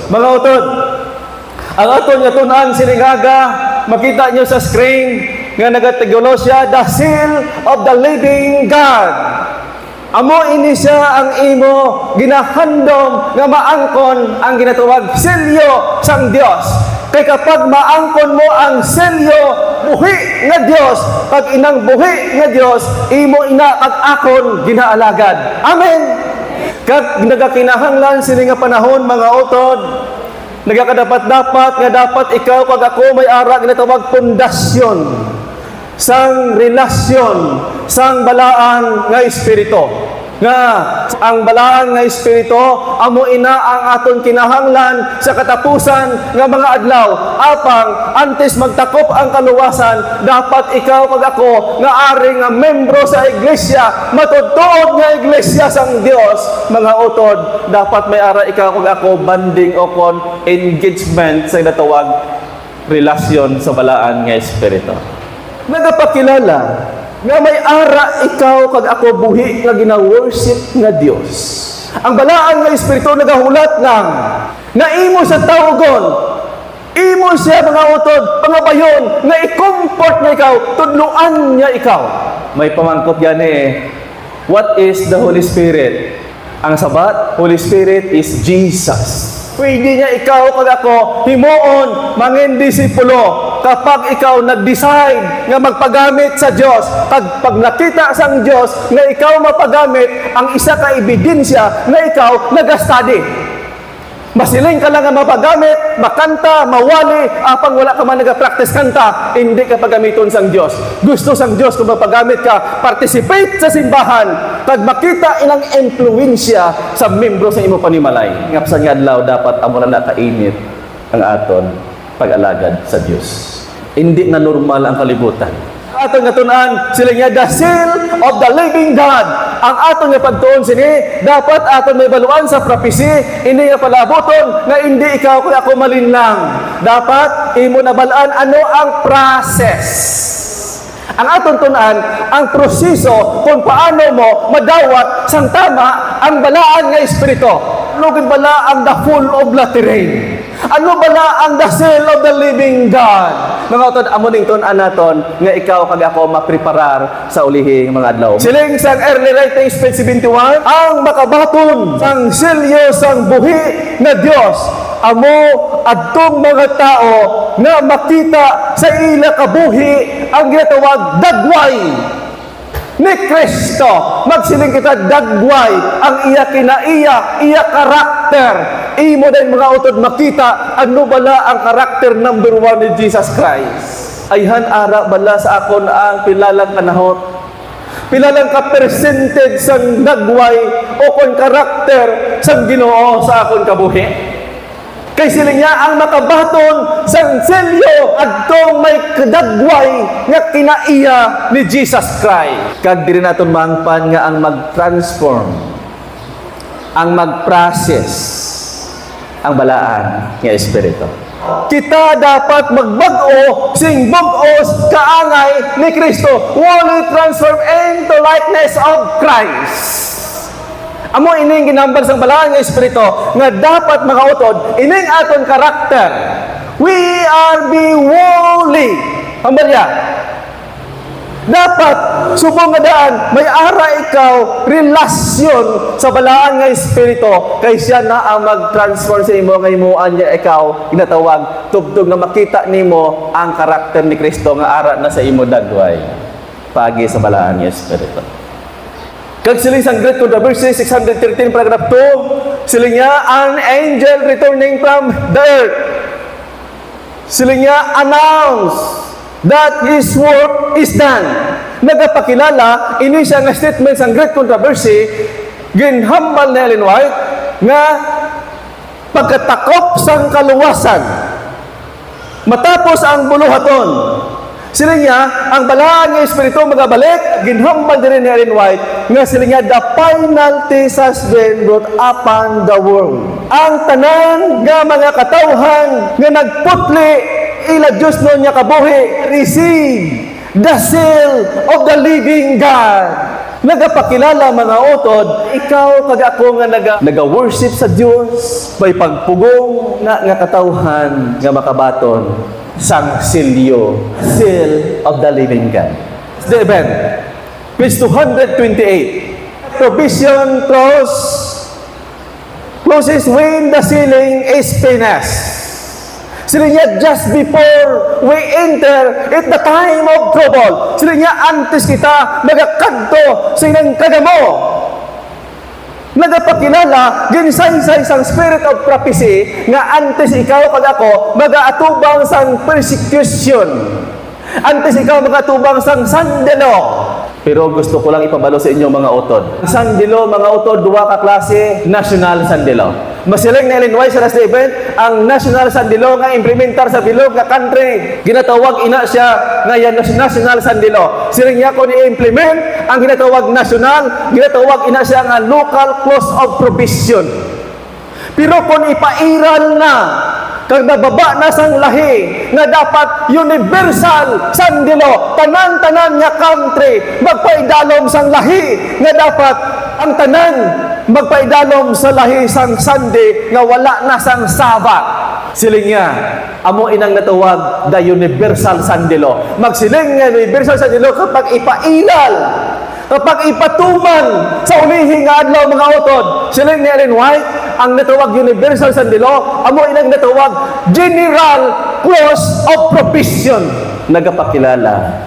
Mga utod, ang aton nga tunan siningaga, makita nyo sa screen nga nagatigulo siya, the seal of the living God. Amo ini siya ang imo ginahandom nga maangkon ang ginatawag selyo sang Dios. Kay kapag maangkon mo ang selyo buhi nga Dios, pag inang buhi nga Dios, imo ina kag akon ginaalagad. Amen. Kag nagakinahanglan sini nga panahon mga utod, nagakadapat-dapat nga dapat ikaw kag ako may ara ginatawag pundasyon sang relasyon sang balaan nga espiritu. Nga ang balaan nga espiritu amo ina ang aton kinahanglan sa katapusan nga mga adlaw. Apang antes magtakop ang kaluwasan, dapat ikaw kag ako nga ari nga membro sa iglesia, matudtuod nga iglesia sang Dios, mga utod, dapat may ara ikaw kag ako banding o kon engagement sa natawag relasyon sa balaan nga espiritu. Nagapakilala nga may ara ikaw kag ako buhi nga gina-worship nga Dios. Ang balaan nga espiritu nagahulat ng naimo sa tawgon, imo siya mga utod, pangabayon nga i-comfort niya ikaw, tudluan niya ikaw. May pamangkot gani what is the Holy Spirit? Ang sabat, Holy Spirit is Jesus. Pwede niya ikaw kag ako himuon mangin disipulo kapag ikaw nag-decide nga magpagamit sa Dios. Kag pag nakita sang Dios nga ikaw mapagamit, ang isa ka ebidensya nga ikaw nag-study. Masiling ka lang nga mapagamit, makanta, mawali, apang wala ka man nag-practice kanta, hindi ka pagamiton sang Dios. Gusto sang Dios kung mapagamit ka, participate sa simbahan, pag makita ilang impluwensya sa membro sa imo panimalay. Ngapsan nga adlaw dapat amo na nakainit ang aton pag-alagad sa Dios. Hindi na normal ang kalibutan. Aton nga tunan sila nga the seal of the living God. Ang aton nga pagtuon sini dapat aton may baluan sa prophecy, hindi nga palaboton nga hindi ikaw kung ako malinlang. Dapat imo na balaan ano ang process. Ang aton tunan ang proseso kung paano mo madawat sang tama ang balaan nga espiritu. Lugod bala ang the full of lateran. Ano bala ang the seal of the living God? Mga utod, amo ning tun-an naton nga ikaw kag ako mapreparar sa ulihing mga adlaw. Siling sang early writings page 71, ang makabaton sang selyo sang buhi nga Dios amo adtong mga tao nga makita sa ila kabuhi ang ginatawag dagway ni Kristo. Magsiling kita dagway ang iya kinaiya, iya karakter. Imo din mga utod makita ano bala ang karakter number 1 ni Jesus Christ. Ayhan ara bala sa akon ang pilalang kanahot. Pilalang ka-percentage sang dagway o kon karakter sang Ginoo sa akon kabuhi. Kay sila niya ang makabaton sang selyo adtong may kadagway nga kinaiya ni Jesus Christ. Kag diri naton mangpan nga ang mag-transform, ang mag-process ang balaan nga espiritu. Kita dapat magbag-o sing bug-os kaangay ni Kristo, fully transform into likeness of Christ. Amo ining ginambar sang balaan nga espiritu nga dapat mga utod ining aton karakter. We are be holy. Pambalya. Dapat subong nga daan may ara ikaw relasyon sa balaan nga espiritu kay siya na ang mag-transform sa imo nga himuan niya ikaw ginatawag tugtog nga makita nimo ang karakter ni Kristo nga ara na sa imo dagway pagi sa balaan nga espiritu. Kag siling sang Great Controversy 613 paragraph 2, siling niya an angel returning from the earth. Siling niya announce that his work is done. Nagapakilala ini siya nga statement sang Great Controversy ginhambal ni Ellen White nga pagkatakop sang kaluwasan matapos ang buluhaton. Sila niya, ang balaan nga espiritu magabalik, ginhambal din ni Ellen White, nga sila niya, the final test has been brought upon the world. Ang tanan nga mga katawhan nga nagputli, ila Diyos noon niya kabuhi, receive the seal of the living God. Nagapakilala mga utod, ikaw kag ako nga naga-worship sa Dios, may pagpugong nga katawhan nga makabaton sang silyo, seal of the living God. The event, page 228. Provision closes when the sealing is finished. Sila niya, just before we enter at the time of trouble. Sila niya, antes kita magakadto sa inang kagamo. Nagapakilala, ginsaysay sang spirit of prophecy, nga antes ikaw pag ako, mag-aatubang sang persecution. Antes ikaw mag-atubang sang sandalo. Pero gusto ko lang ipabalo sa inyo mga utod. Sandalo, mga utod, duwa ka klase, national sandalo. Masiling na Illinois sa last event, ang national sandalo nga implementar sa bilog nga country. Ginatawag ina siya nga yan national sandalo. Siling niya ko ni-implement ang ginatawag national, ginatawag ina siya nga local clause of provision. Pero kung ipairal na, kag nababa na sang lahi nga dapat universal sandilo, tanan-tanan nga country magpaidalom sang lahi nga dapat ang tanan magpaidalom sa lahi sang Sunday nga wala na sang Sabat. Siling nga, amo inang natawag the universal sandilo. Magsiling nga universal sandilo kapag ipairal, kapag ipatuman sa ulihi nga adlaw mga utod. Siling ni Ellen White, ang natawag universal sandilo, amo inang natawag general clause of provision. Nagapakilala,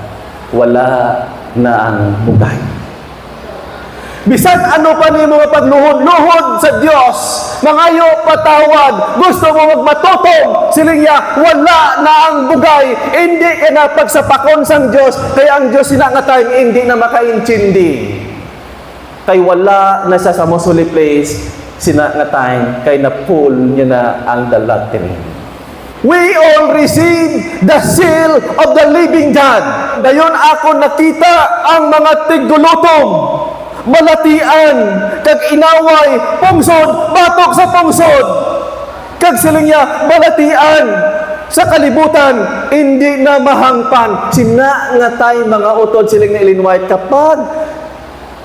wala na ang bugay. Bisan ano pa ni mga pagluhod-luhod sa Dios, mangayo patawad, gusto mo magmatutong, siling wala na ang bugay, hindi ka na pagsapakon sang Dios, kaya ang Dios sinangatay, hindi na makaintindi. Kay wala na siya sa most holy place, sinangatay, kay na full niya na ang dalatrin. We all receive the seal of the living God. Dayon ako nakita ang mga tigulutom, malatian, kag inaway, pungsod, batok sa pungsod. Kag siling niya, malatian, sa kalibutan, hindi na mahangpan. Sinangatay mga utod siling na Ellen White, kapag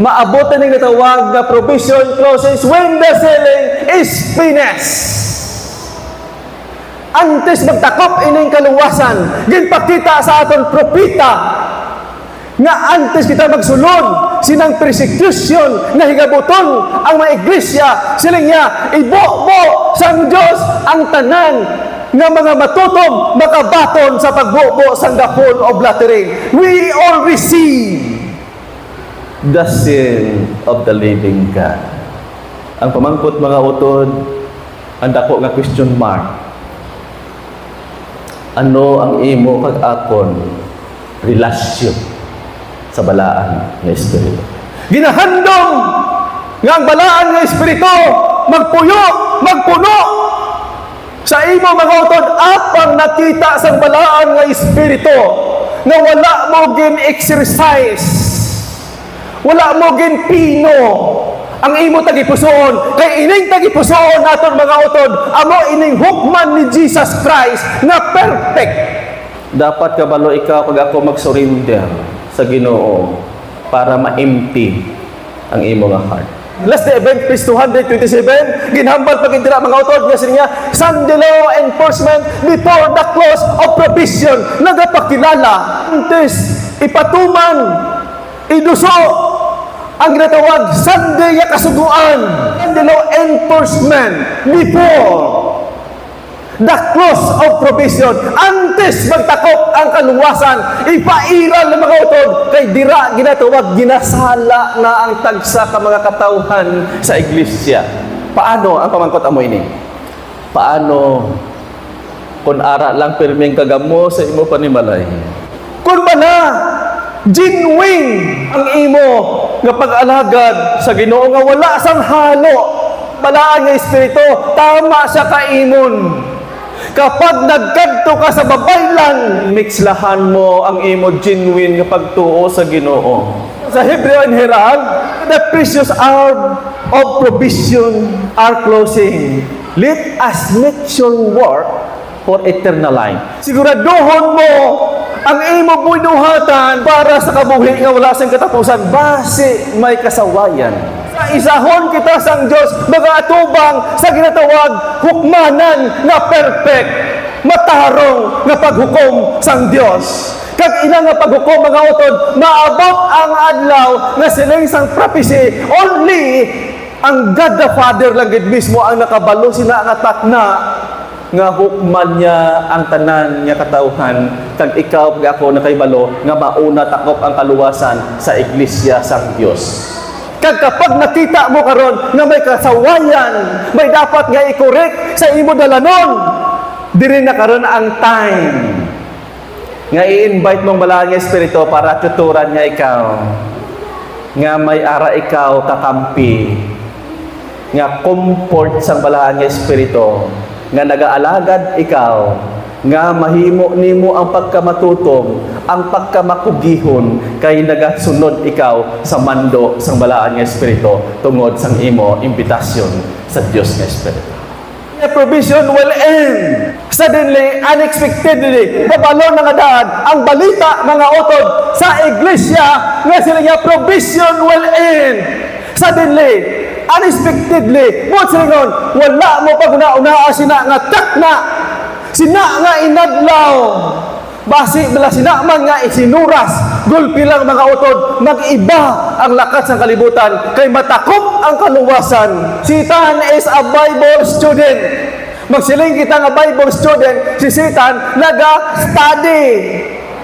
maabotan ng natawag na provision clauses when the selling is finished. Antes magtakop ining kaluwasan, ginpakita sa aton propita, nga antes kita magsulod sinang persecution na higabuton ang mga iglesia, siling niya, ibubo sang Diyos ang tanan nga mga matutom makabaton sa pagbubo sang dapol of laterin. We all receive the seal of the living God. Ang pamangkot mga utod, ang dako nga question mark. Ano ang imo kag akon relasyon sa balaan nga espiritu? Ginahandom nga ang balaan nga espiritu magpuyo, magpuno sa imo mga utod apang nakita sa balaan nga espiritu nga wala mo gin exercise, wala mo gin pino ang imo tagipusoon, kay ining tagipusoon naton mga utod, amo ining hukman ni Jesus Christ na perfect. Dapat kabalo ikaw pag ako mag-surrender sa Ginoo para ma-empty ang imo nga heart. Last event, page 227, ginhambal pagintira mga utod niya siya, sandalo enforcement before the clause of provision. Nagapakilala, antes ipatuman, iduso ang ginatawag Sunday nga kasuguan, sandalo enforcement before the clause of provision. Antes magtakop ang kaluwasan, ipairal ng mga utod, kay dira ginatawag ginasala na ang tagsa ka mga katawhan sa iglesia. Paano ang pamangkot amo ini? Paano kung ara lang pirmeng kagamo sa imo panimalay? Kung ba na genuine ang imo nga pag-alagad sa Ginoo nga wala sang halo, balaan nga espiritu, tama sa kaimon. Kapag nagkadto ka sa babaylan, mixlahan mo ang imo genuine nga pagtuo sa Ginoo. Sa Hebreo and Herald, the precious hour of provision are closing. Let us make sure work for eternal life. Siguraduhon mo ang imo bunuhatan para sa kabuhi nga wala sang katapusan base may kasawayan. Sa isahon kita sang Dios mga atubang sa ginatawag hukmanan nga perfect, matarong nga paghukom sang Dios. Kag ina nga paghukom mga utod, maabot ang adlaw nga siling sang prophecy only ang God the Father lang gid mismo ang nakabalo sina nga takna nga hukman niya ang tanan niya katawhan kag ikaw pag ako nakaibalo nga mauna takop ang kaluwasan sa iglesia sang Dios. Kag kapag nakita mo karon nga may kasawayan, may dapat nga i-correct sa imo dalanon, diri na karon ang time nga i-invite mong balaang nga espiritu para tuturan nga ikaw nga may ara ikaw kakampi nga comfort sang balaang nga espiritu nga nagaalagad ikaw nga mahimo nimo ang pagkamatutom, ang pagkamakugihon kay nagasunod ikaw sa mando sang balaan nga espiritu tungod sang imo imbitasyon sa Dios nga espiritu. The provision will end. Suddenly, unexpectedly, babalo na nga daan ang balita mga utod sa iglesia nga sila nga provision will end. Suddenly, unexpectedly, mo silingon, wala mo pag-una-una sina nga takna, sina nga inadlaw, basi bala sina man nga isinuras, gulpi lang mga utod, mag-iba ang lakat sa kalibutan, kay matakop ang kaluwasan. Si Satan is a Bible student. Magsiling kita nga Bible student, si Satan naga-study.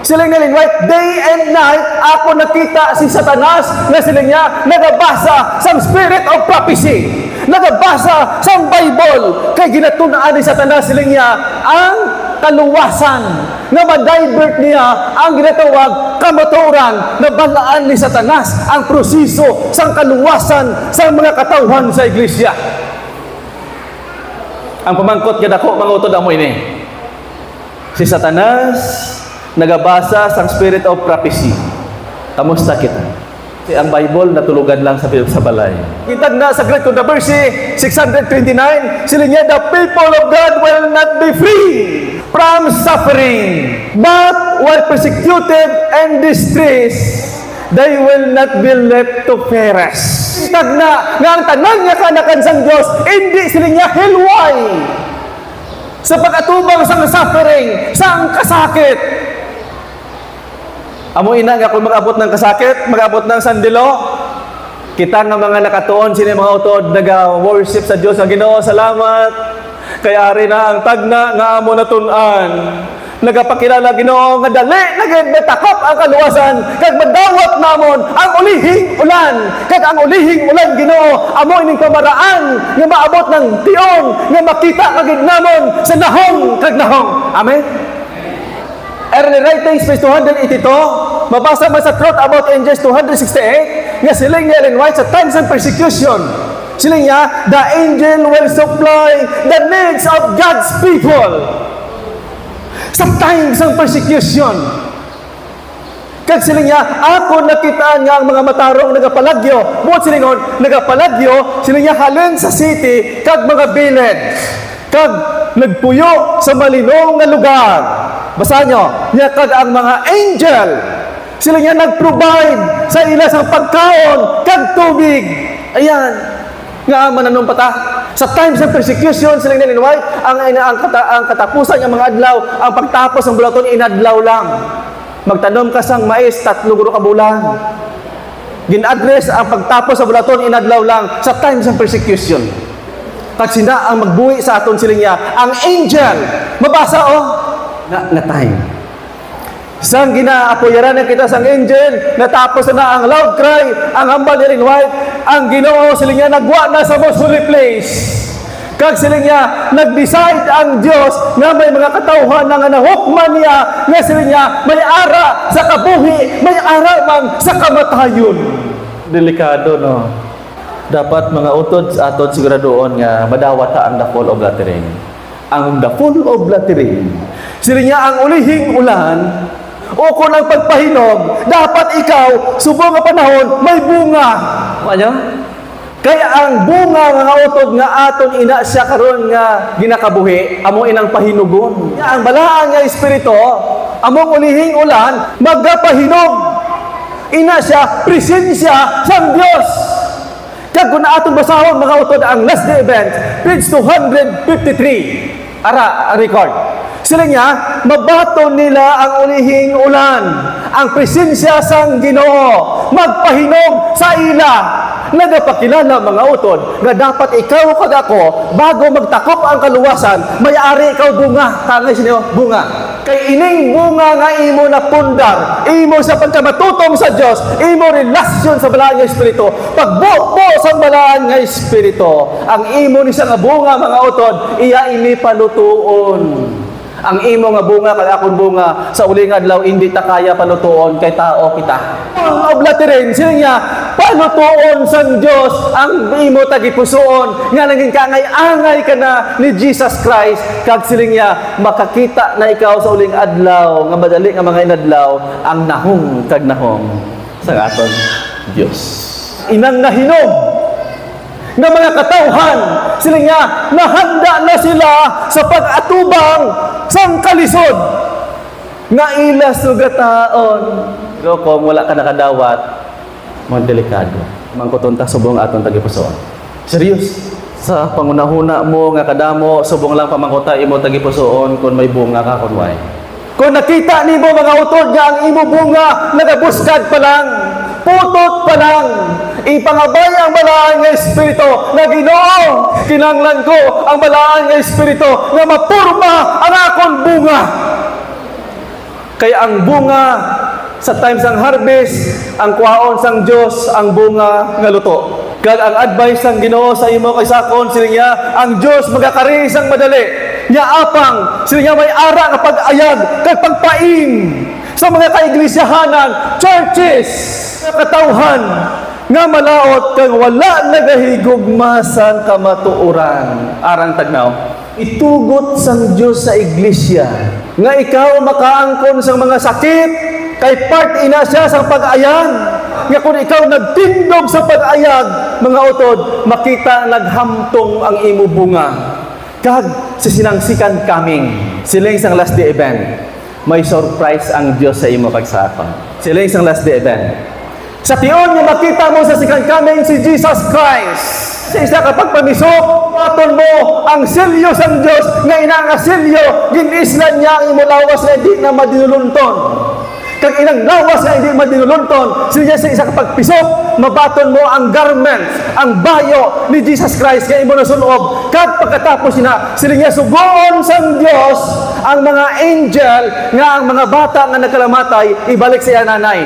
Siling nga linway, day and night, ako nakita si Satanas na siling niya nagabasa sa spirit of prophecy. Nagabasa sa Bible. Kay ginatunaan ni Satanas siling niya ang kaluwasan na ma-divert niya ang ginatawag kamaturan na balaan ni Satanas ang proseso sang kaluwasan sa mga katawhan sa iglesia. Ang pamangkot nga dako mga utod amo ini. Si Satanas nagabasa sang spirit of prophecy. Kamusta kita? Kasi ang Bible natulugan lang sa balay. Kitag na sa Great Controversy 629, sila niya, the people of God will not be free from suffering, but while persecuted and distressed, they will not be left to perish. Kitag na nga ang tanan niya kanakan sang Dios, hindi sila niya hilway sa pag-atubang sang suffering, sang kasakit. Amo ina nga kung mag-abot ng kasakit, mag-abot ng sandilo, kita nga mga nakatuon sini mga utod naga-worship sa Dios nga Ginoo, salamat. Kaya ari na ang tagna nga amo natun-an. Nagapakilala Ginoo nga dali nagbetakop ang kaluwasan kag madawat namon ang ulihing ulan. Kag ang ulihing ulan Ginoo amo ining pamaraan nga maabot ng tion nga makita kagid namon sa nahong kag nahong. Amen. Early writings, page 282, mabasa man sa Truth About Angels 268, nga siling niya Ellen White sa times and persecution. Siling niya, the angel will supply the needs of God's people. Sa times ng persecution. Kag siling niya, ako nakitaan nga ang mga matarong nagapalagyo. Buot silingon, nagapalagyo, siling niya halin sa city, kag mga bilid. Kag nagpuyo sa malinong nga lugar. Basa nyo, niya kag ang mga angel, sila niya nag-provide sa ila sa pagkaon, kag tubig. Ayan, nga mananong pata. Sa times ng persecution, sila niya linway, ang katapusan ng mga adlaw, ang pagtapos ng bulaton, inadlaw lang. Magtanom ka sang mais, 3 ka bulan. Gin-address ang pagtapos sa bulaton, inadlaw lang, sa times ng persecution. Kag sina ang magbuhi sa aton sila niya, ang angel, mabasa na time. Sang ginaapoyaran na kita sang angel, natapos na ang loud cry, ang hambal ni White, ang Ginoo sila niya nagwa na sa most holy place. Kag sila niya nag-decide ang Dios nga may mga katawhan nga nahukman niya, nga sila niya may ara sa kabuhi, may ara man sa kamatayon. Delikado no. Dapat mga utod sa aton siguradoon nga madawata ang the fall of lattering. Ang the fall of lattering. Sila niya ang ulihing ulan, o kung ang pagpahinog, dapat ikaw, subong nga panahon, may bunga. Ano? Kaya ang bunga nga utod nga aton ina siya karon nga ginakabuhi, amo inang pahinugon. Ang balaan nga espiritu, among ulihing ulan magapahinog. Ina siya presensya sang Dios. Kag kung atong basahon mga utod ang last day event, page 253. Ara, record. Sila niya, mabato nila ang ulihing ulan, ang presensya sang Ginoo, magpahinog sa ila. Nagapakilala mga utod, nga dapat ikaw kag ako, bago magtakop ang kaluwasan, may-ari ikaw bunga. Tangay sinyo, bunga. Kay ining bunga nga imo na pundar, imo sa pagkamatutong sa Dios, imo relasyon sa balaan nga Espiritu, pagbuo sa balaan nga Espiritu, ang imo ni sa nga bunga mga utod, iya ini palutuon. Ang imo nga bunga kag akon bunga sa uling adlaw hindi ta kaya palutuon kay tao kita. Ang oblatirin sila niya palutuon sang Dios ang imo tagipusoon nga naging kaangay-angay ka na ni Jesus Christ kag siling niya makakita na ikaw sa uling adlaw nga madali nga mga inadlaw ang nahong kag nahong sa aton Dios. Inang nahinog nga mga katawhan, sila nga nahanda na sila sa pag-atubang sang kalisod nga ila sugataon. Pero kung wala ka nakadawat, mga delikado. Mangkutunta subong atong tagipusoon. Serious. Sa pangunahuna mo nga kadamo, subong lang pamangkuta imo tagipusoon kung may bunga ka kunway. Kung nakita nimo mga utod nga ang imo bunga nagabuskad pa lang, putot pa lang, ipangabay ang balaan nga Espiritu na Ginoo, kinanglan ko ang balaan nga Espiritu nga mapurma ang akong bunga. Kaya ang bunga sa time sang harvest, ang kuhaon sang Dios ang bunga nga luto. Kag ang advice sang Ginoo sa imo kay sakon sila niya, ang Dios magakari sang madali. Nya apang sila niya may ara nga pag-ayag kag pagpaing sa mga kaiglesiyahanan, churches, katawhan nga malaot kang wala nagahigugmasan kamatuoran. Arang tagnaw, itugot sang Dios sa iglesia nga ikaw makaangkon sang mga sakit kay part ina siya sa pag-ayag. Nga kung ikaw nagtindog sa pag-ayag, mga utod, makita naghamtong ang imo bunga. Kag sa sinangsikan coming, siling sang last day event, may surprise ang Dios sa imo pagsakon. Siling sang last day event. Sa tiyon nga makita mo sa second coming si Jesus Christ. Sa isa ka pagpamisok, aton mo ang selyo sang Dios nga ina nga selyo ginislan niya ang imo lawas nga di na madinulunton. Kag inang lawas nga hindi madinulunton, siya sa isa ka pagpisok, mabaton mo ang garment, ang bayo ni Jesus Christ nga imo nasunob. Kag pagkatapos sila niya sugoon sang Dios ang mga angel nga ang mga bata nga nagkalamatay ibalik sa iya nanay.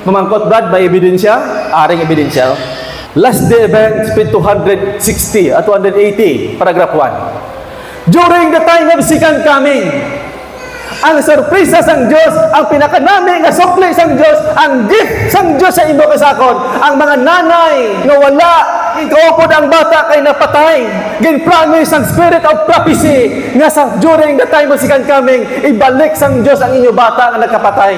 Mamangkot Brad, may ebidensya? Aring ebidensya. Last day event, speed 260 at 280, paragraph 1. During the time of second coming, ang sorpresa sang Dios, ang pinakanami nga sukli sang Dios, ang gift sang Dios sa imo kasakon, ang mga nanay nga wala, ikaw po ang bata kay napatay. Gin-promise ang spirit of prophecy nga during the time of second coming, ibalik sang Dios ang inyo bata nga nagkapatay.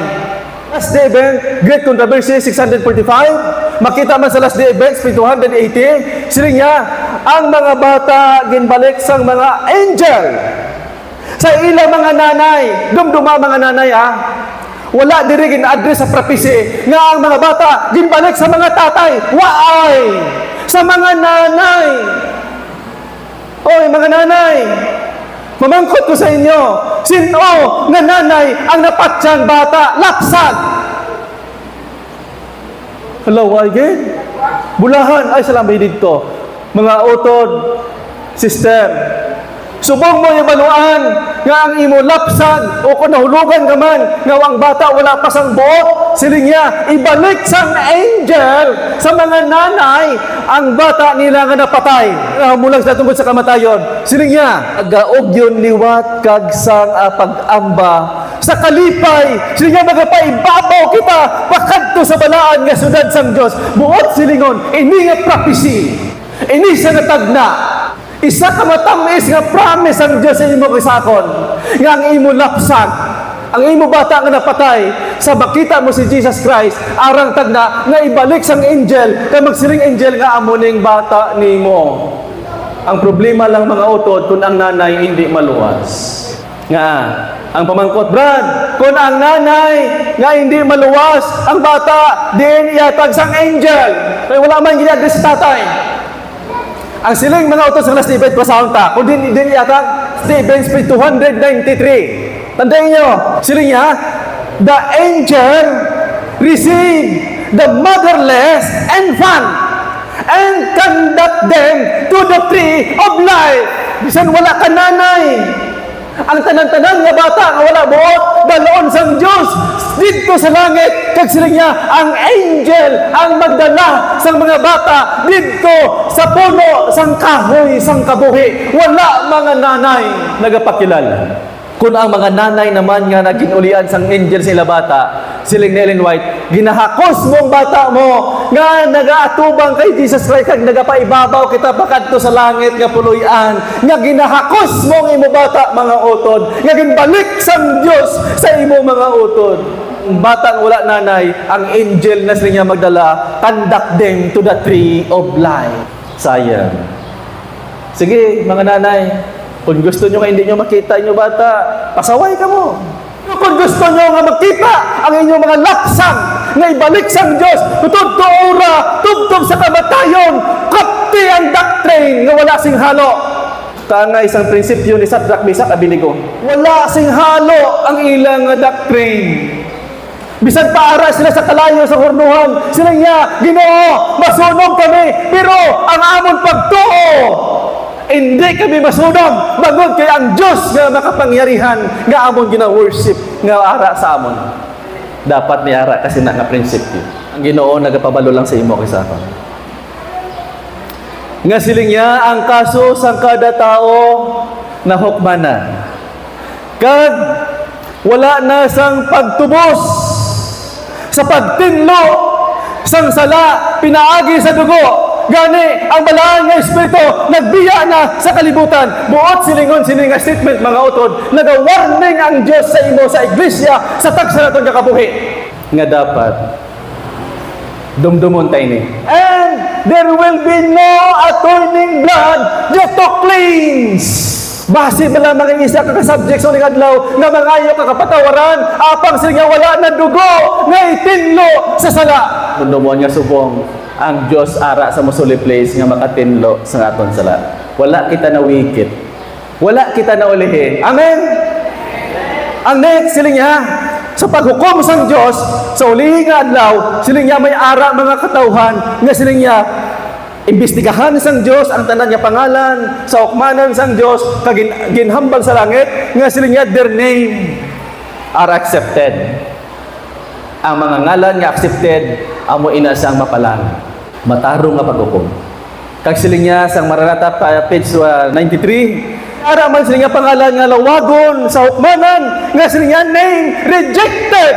Last day event, Great Controversy, 645. Makita man sa last day event, speed 280. Siling niya, ang mga bata ginbalik sang mga angel sa ilang mga nanay. Dumduma mga nanay ha. Wala diri gin-address sa prophecy nga ang mga bata ginbalik sa mga tatay. Waay! Sa mga nanay. Oy, mga nanay. Mamangkot ko sa inyo, sino nga nanay ang napatsang bata? Lapsag! Hello, again? Bulahan. Ay, salamay dito. Mga utod, sister, subong mo yung baluan nga ang imo lapsag o kung nahulugan ka man nga ang bata wala pa sang buot, siling niya ibalik sang angel sa mga nanay ang bata nila nga napatay mulang sa tungkol sa kamatayon. Siling niya agaog yun liwat kag sang pag-amba sa kalipay. Siling niya magapaibabaw kita pakadto sa balaan nga sudad sang Dios. Buot silingon ini nga prophecy, ini sa natagna. Isa ka matamis nga promise ang Diyos sa imo kisakon. Nga ang imo lapsag, ang imo bata nga napatay, sa makita mo si Jesus Christ, arang tagna, nga ibalik sang angel, kay magsiling angel nga amuning bata nimo. Ang problema lang mga utod, kung ang nanay hindi maluwas. Nga, Ang pamangkot, Brad, kung ang nanay nga hindi maluwas ang bata, din iatag sang angel. Kaya wala man ginagdi sa tatay. Ang siling mga utos ng Stephen pasahon ta, kung din iatag, Stephen Speed 293. Tandaan nyo, siling niya, the angel received the motherless infant and conduct them to the tree of life. Bisan wala ka nanay. Ang tanan-tanan nga bata nga wala buot, baloon sang Diyos dito sa langit. Kag sila niya, ang angel ang magdala sang mga bata dito sa puno sang kahoy sang kabuhi. Wala mga nanay nagapakilala. Kung ang mga nanay naman nga naginulian sang angel sila bata, siling Ellen White, ginahakos mong bata mo nga nagaatubang kay Jesus Christ kag nagapaibabaw kita pakadto sa langit nga puloy-an, nga ginahakos mong imo bata mga utod, nga ginbalik sang Dios sa imo mga utod. Ang batang wala nanay, ang angel na sila niya magdala, conduct them to the tree of life. Sayang. Sige, mga nanay, kung gusto nyo nga hindi nyo makita inyong bata, pasaway ka mo. Kung gusto nyo nga makita ang inyong mga lapsang na ibalik sang Diyos, tutod to ora, tubtob sa kamatayon, kapti ang doctrine nga wala sing halo. Tanga isang prinsipyo ni Shadrach, Meshach, Abednego. Wala sing halo ang ilang doctrine. Bisan paara sila sa kalayo sa hornuhan, sila niya, Ginoo, masunog kami, pero ang amon pagtuo, hindi kami masunog, bagod kay ang Diyos nga makapangyarihan nga amon gina-worship nga ara sa amon. Dapat ni ara kasi na nga prinsipyo. Ang Ginoo nagapabalo lang sa imo kaysa ako. Nga siling niya ang kaso sang kada tao na hukmanan. Kag wala na sang pagtubos sa pagtinlo sang sala pinaagi sa dugo. Gani, ang balaan nga Espiritu, nagbiya na sa kalibutan. Buot silingon sining nga statement, mga utod, nag-warning ang Diyos sa imo, sa iglesia, sa tagsa naton kakabuhi. Nga dapat, dumdumon tayo ni. And there will be no atoning blood just to cleanse. Base ba lang mga isa kakasubject sa adlaw na mangayo kakapatawaran, apang siya wala na dugo, nga itinlo sa sala. Dumdumon nga subong. Ang Diyos ara sa musuli place nga makatinlo sa aton sala. Wala kita na wikit. Wala kita na ulihin. Amen? Ang next, siling niya, sa paghukom sang Diyos, sa ulihin nga adlaw, siling niya may ara mga katauhan, nga siling niya, imbestigahan sang Diyos ang tanan niya pangalan, sa ukmanan sang Diyos, kaginhambal sa langit, nga siling niya, their name are accepted. Ang mga ngalan nga accepted, amo ina sang mapalang. Matarong nga paghukom. Kag siling niya sang Maranatha page 93, ara man siling niya pangalan nga lawagon sa hukmanan, nga siling niya name rejected.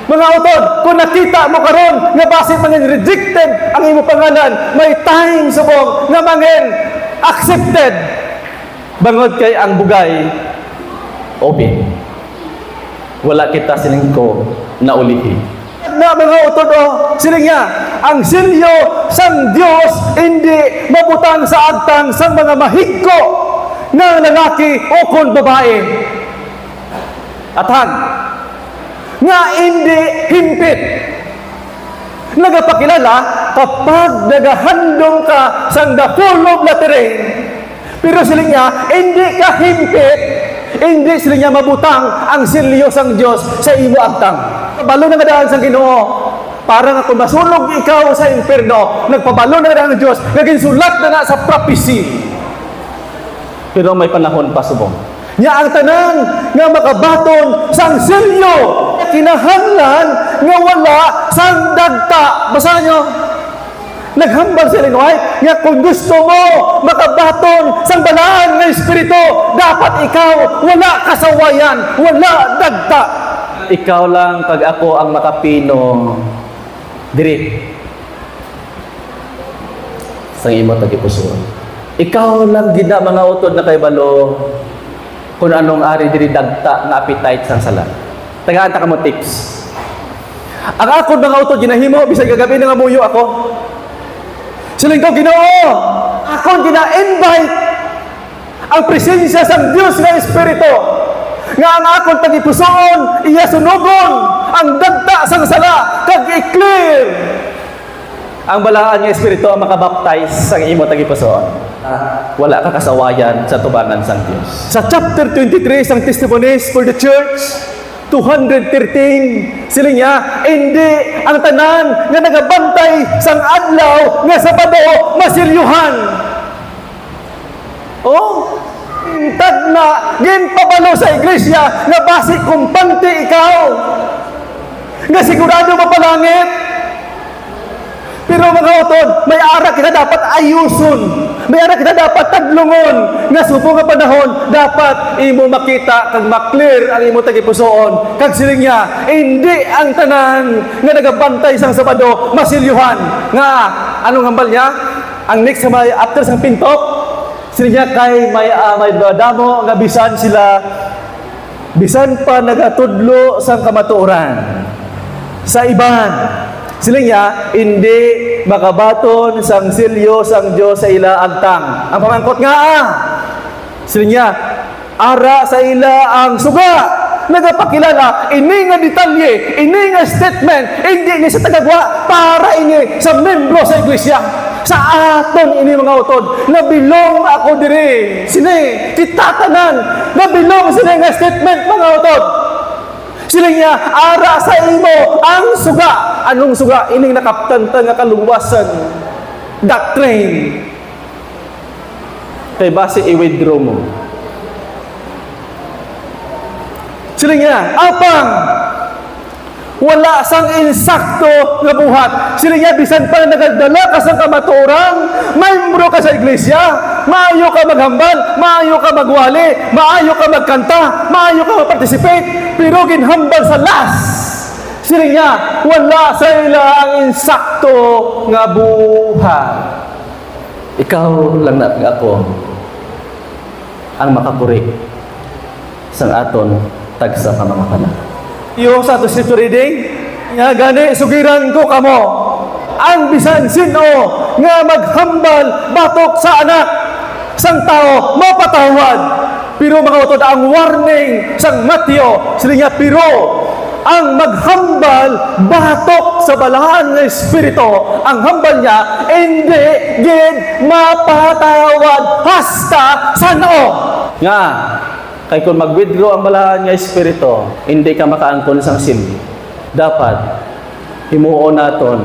Mga utod, kung nakita mo karon nga base mangin rejected ang imo pangalan, may time subong nga mangin accepted. Bangod kay ang bugay open. Wala kita siling ko na ulihi. Na mga utod, siling niya, ang silyo sang Diyos hindi mabutang sa agtang sang mga mahigko na lalaki o kung babae. Atag, nga hindi himpit. Nagapakilala kapag nagahandong ka sang dapulog na terrain. Pero siling niya, hindi ka himpit, hindi siling niya mabutang ang silyo sang Diyos sa imo agtang. Pabalo na kadaan sang Ginoo. Para nga kung masulog ikaw sa inferno, nagpabalo na kadaan ng Diyos, naginsulat na sa prophecy. Pero may panahon pa subong. Nya ang tanan nga makabaton sang silyo, kinahanglan nga wala sang dagta. Basahan nyo. Naghambal si Ellen White nga kung gusto mo makabaton sang balaan ng Espiritu, dapat ikaw wala kasawayan, wala dagta. Ikaw lang kag ako ang makapino diri sang imo tagipuso. Ikaw lang gid mga utod na kay balo kung anong ari diri dagta nga appetite sang sala. Tagaan ta kamo tips. Ang ako mga utod ginahimo bisan kagabi nga muyo ako. Siling ko Ginoo, ako gina-invite ang presensya sang Dios nga Espiritu nga ang akon tagipusoon iya sunugon ang dagta sang sala kag i-clear ang balaan nga espiritu ang makabaptize sang imo tagipusoon. Wala ka kasawayan sa tubangan sang Dios. Sa chapter 23 sang Testimonies for the Church 213 sila niya, hindi ang tanan nga nagabantay sang adlaw nga Sabado masilyuhan. Oh, intag na ginpabalo sa iglesia nga basi kumpante ikaw nga sigurado mapalangit. Pero mga utod, may ara kita dapat ayuson, may ara kita dapat tadlungon nga subong nga panahon dapat imo makita kag maklear ang imo tagipusoon kag siling niya hindi ang tanan nga nagabantay sang Sabado masilyuhan nga anong hambal niya ang next sa after sang pintok siling niya kay may damo nga bisan pa nagatudlo sang kamatuoran sa iban. Sila niya, hindi makabaton sang silyo sang Diyos sa ila agtang. Ang pamangkot nga sila niya, ara sa ila ang suga. Nagapakilala, ini nga detalye, ini nga statement, hindi ni sa tagagwa, para ini sa membro sa iglesia. Sa aton ini mga utod, nabilong ako diri. Sini, kitatanan, nabilong sila nga statement mga utod. Sila niya, ara sa imo ang suga. Anong suga? Ining nakaptanta nga kaluwasan. Doctrine. Kay base i-withdraw mo. Sila niya, apang wala sang insakto nga buhat. Sila niya, bisan pa nagadala ka sa kamaturan, membro ka sa iglesia, maayo ka maghambal, maayo ka magwali, maayo ka magkanta, maayo ka mag-participate, pero ginhambal sa last. Sila niya, wala sa ila ang insakto nga buhat. Ikaw lang na ako ang makakurik sang aton tagsa ka mga kana. Yung sa scripture reading, nga gani sugiran ko kamo ang bisan sino nga maghambal batok sa anak sang tao mapatawad. Pero mga utod ang warning sang Mateo sila nga pero ang maghambal batok sa balahan ng espiritu ang hambal niya hindi gid mapatawad hasta sano nga. Kay kung mag-withdraw ang balahan nga espiritu, hindi ka makaangkon sang sin. Dapat himuon naton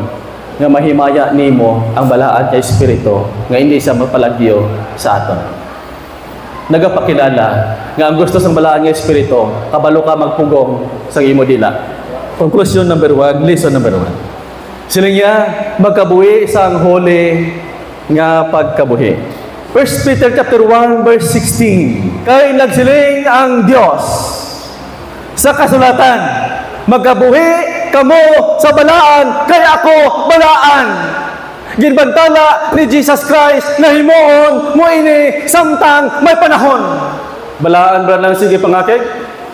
nga mahimaya nimo ang balahan nga espiritu nga hindi siya mapalagyo sa aton. Nagapakilala nga ang gusto sang balahan nga espiritu, kabalo ka magpugong sa imo dila. Conclusion number 1, lesson number 1. Sila niya magkabuhi sang holy nga pagkabuhi. 1 Peter chapter 1 verse 16. Kay nagsiling ang Dios sa kasulatan, magkabuhi kamo sa balaan kay ako balaan. Ginbantala ni Jesus Christ na himuon mo ini samtang may panahon. Balaan ba lang sige pangakig?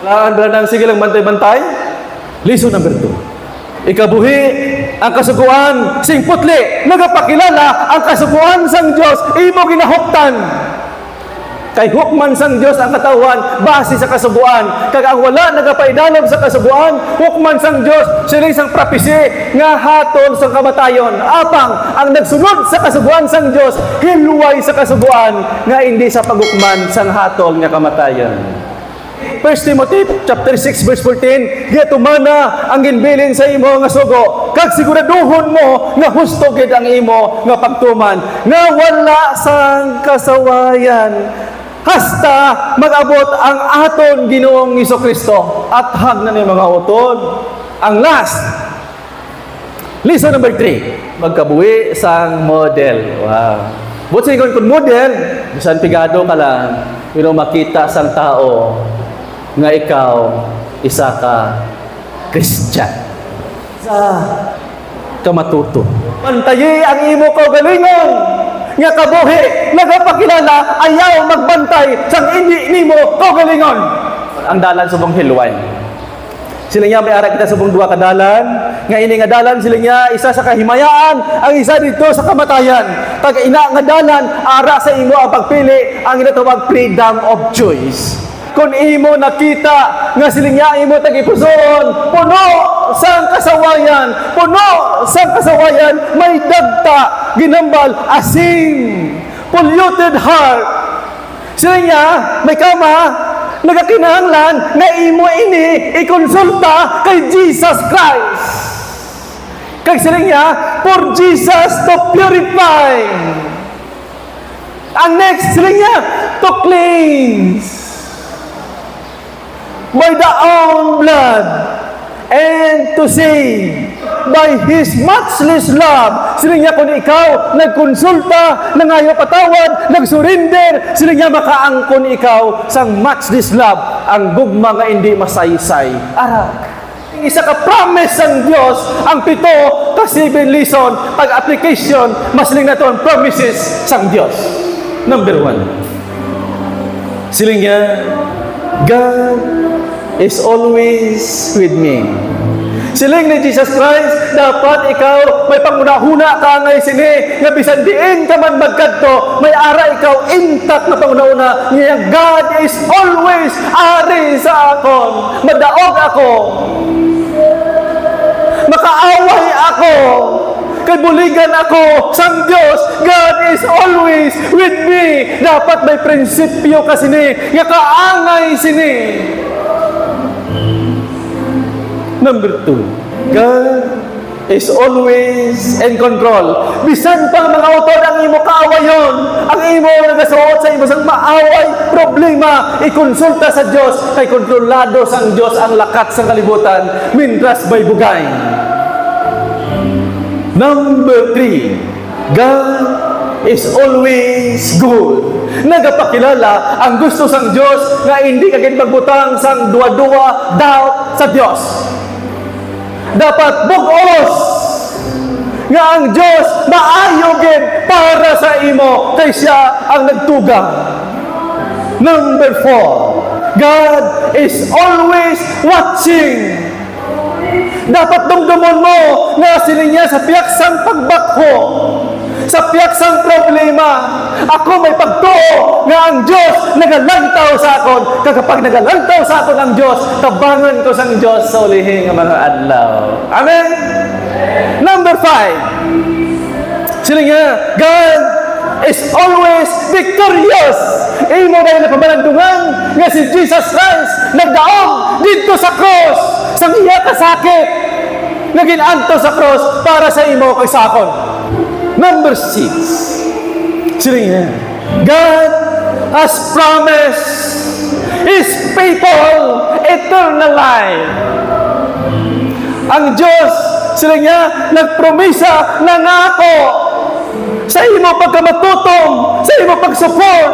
Balaan ba lang sige lang bantay-bantay? Lesson number 2. Ikabuhi ang kasuguan sing putli, nagapakilala ang kasuguan sang Dios imo ginahuptan. Kay hukman sang Dios ang katawan base sa kasuguan. Kag ang wala nagapaidalom sa kasuguan, hukman sang Dios sining sang prophecy nga hatol sa kamatayon. Apang ang nagsunod sa kasuguan sang Dios hilway sa kasuguan nga hindi sa paghukman sang hatol nga kamatayon. 1 Timothy chapter 6 verse 14, "Di tumana ang ginbilin sa imo nga sugo, kag siguraduhon mo nga husto gid ang imo nga pagtuman, nga wala sang kasawayan hasta mag-abot ang aton Ginoong Hesukristo." At hag na ni mga utod. Ang last, lesson number 3, magkabuhi sang model. Wow. But sa ikon model, bisan pigado ka lang, pero makita sang tao nga ikaw isa ka Christian sa kamatuto. Pantayi ang imo kaugalingon nga kabuhi nagapakilala ayaw magbantay sang hindi nimo kaugalingon. Ang dalan subong hilway. Sila niya may ara kita subong duha ka dalan, nga ini nga dalan sila niya isa sa kahimayaan, ang isa dito sa kamatayan. Pag ina nga dalan ara sa imo ang pagpili, ang ginatawag freedom of choice. kung imo nakita nga silinga imo tagipuson, puno sang kasawayan, may dagta, ginambal, asin, polluted heart. Silinga, may kama, nagakinahanglan nga imo ini ikonsulta kay Jesus Christ. Kay silinga, for Jesus to purify. Ang next silinga, to cleanse by the own blood and to save by His matchless love. Sila niya kung ikaw nagkonsulta, nangayo patawad, nagsurrender, sila niya makaangkon ikaw sang matchless love, ang gugma nga hindi masaysay. Ara, isa ka promise ng Diyos, ang 7 ka 7 lesson, pag-application, masling na ito ang promises sang Diyos. Number 1, sila niya, God is always with me. Siling ni Jesus Christ, dapat ikaw may pangunahuna ka ngay sini, nga bisan diin ka man magkadto, may ara ikaw intact na pangunahuna, nga God is always ari sa akon. Madaog ako, makaaway ako, kay buligan ako sang Diyos, God is always with me. Dapat may prinsipyo ka sini, nga kaangay sini. Number 2, God is always in control. Bisan pang mga utod ang imo kaawayon, ang imo nagasuot sa imo sang maaway, problema, ikonsulta sa Diyos, kay kontrolado sang Diyos ang lakat sa kalibutan, mintras bay bugay. Number 3, God is always good. Nagapakilala ang gusto sang Diyos nga hindi ka magbutang sang duwa-duwa doubt sa Diyos. Dapat bugos nga ang Diyos maayogin para sa imo kay siya ang nagtugang. Number 4, God is always watching. Dapat dumdumon mo na silinya sa piyaksang pagbakho, sa piyaksang problema. Ako may pagtuo nga ang Diyos nagalantaw sa akon. Kapag nagalantaw sa akon ang Diyos, tabangan ko sang Diyos sa ulihing nga mga adlaw. Amen? Number 5, silinya, God is always victorious. Imo kayo na pamalandungan nga si Jesus Christ nagdaog dito sa cross, sang iya kasakit, naginanto sa cross para sa imo kay sakon. Number 6, sila God has promised His people eternal life. Ang Diyos, sila niya, nagpromisa, nangako sa imo pagkamatutom, sa imo pag-support,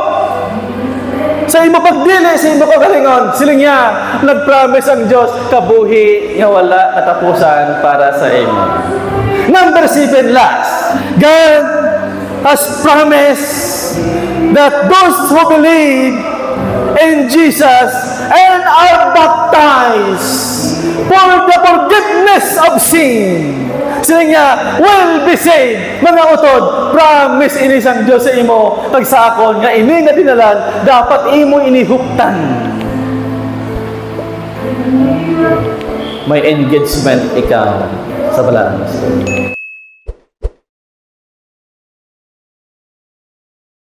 sa imo pagdili, sa imo kagalingon. Sila niya, nag-promise ang Diyos, kabuhi nga wala katapusan para sa imo. Number 7, last, God has promised that those who believe in Jesus and are baptized for the forgiveness of sin, sila niya will be saved. Mga utod, promise ini sang Diyos sa imo, pag sa akon, nga ini nga dinalan, dapat imo inihuptan. May engagement ikaw sa balaan.